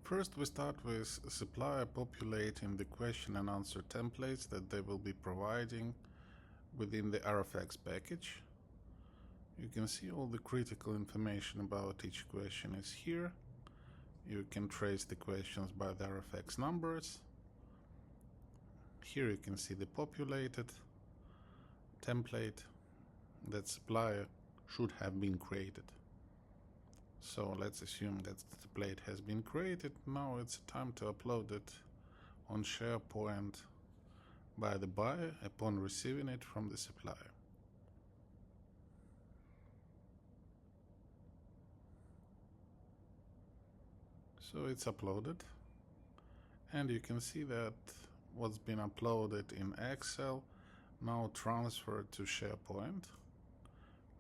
First, we start with supplier populating the question and answer templates that they will be providing within the RFX package. You can see all the critical information about each question is here. You can trace the questions by the RFX numbers. Here you can see the populated template that supplier should have been created. So let's assume that the template has been created. Now it's time to upload it on SharePoint by the buyer upon receiving it from the supplier. So it's uploaded, and you can see that what's been uploaded in Excel now transferred to SharePoint.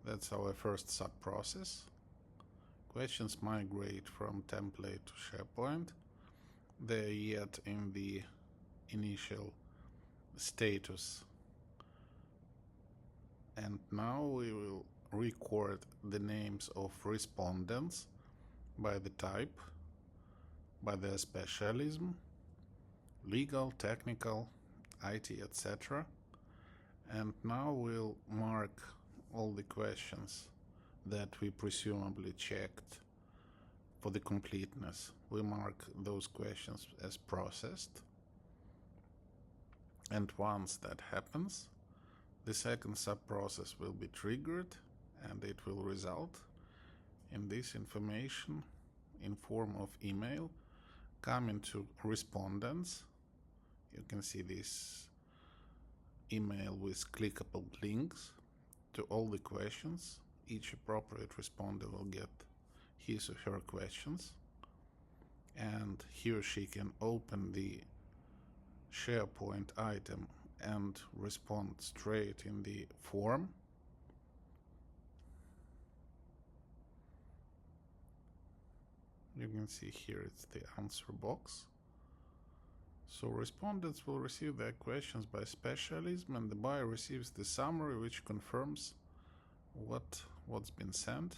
That's our first sub-process. Questions migrate from template to SharePoint. They're yet in the initial status. And now we will record the names of respondents by the type, by their specialism, legal, technical, IT, etc. And now we'll mark all the questions that we presumably checked for the completeness. We mark those questions as processed. And once that happens, the second sub-process will be triggered, and it will result in this information in form of email coming to respondents. You can see this email with clickable links to all the questions. Each appropriate responder will get his or her questions, and he or she can open the SharePoint item and respond straight in the form. You can see here it's the answer box. So respondents will receive their questions by specialism, and the buyer receives the summary which confirms what's been sent.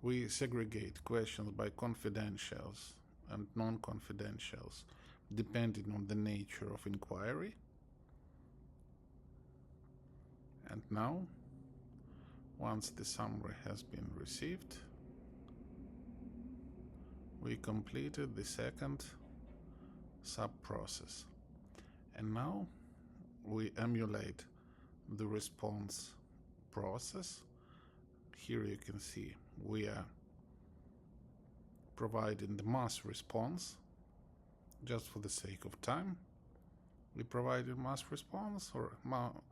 We segregate questions by confidentials and non-confidentials depending on the nature of inquiry. And now, once the summary has been received, we completed the second sub-process. And now we emulate the response process. Here you can see we are providing the mass response. Just for the sake of time, we provided mass response or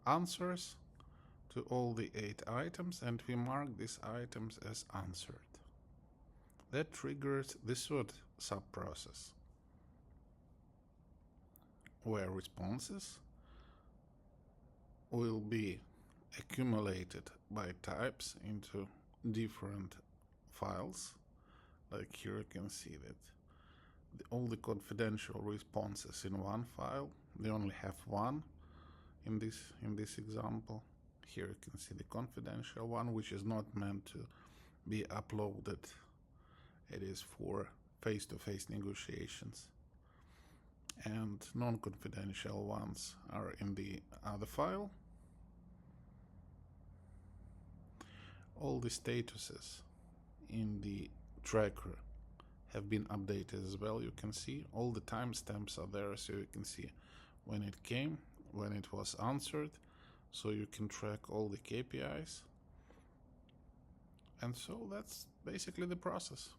answers to all the 8 items, and we mark these items as answered. That triggers the third sub-process, where responses will be accumulated by types into different files. Like here you can see that all the confidential responses in one file. They only have one in this example. Here you can see the confidential one, which is not meant to be uploaded. It is for face-to-face negotiations. And non-confidential ones are in the other file. All the statuses in the tracker have been updated as well. You can see all the timestamps are there, so you can see when it came, when it was answered, so you can track all the KPIs. And so that's basically the process.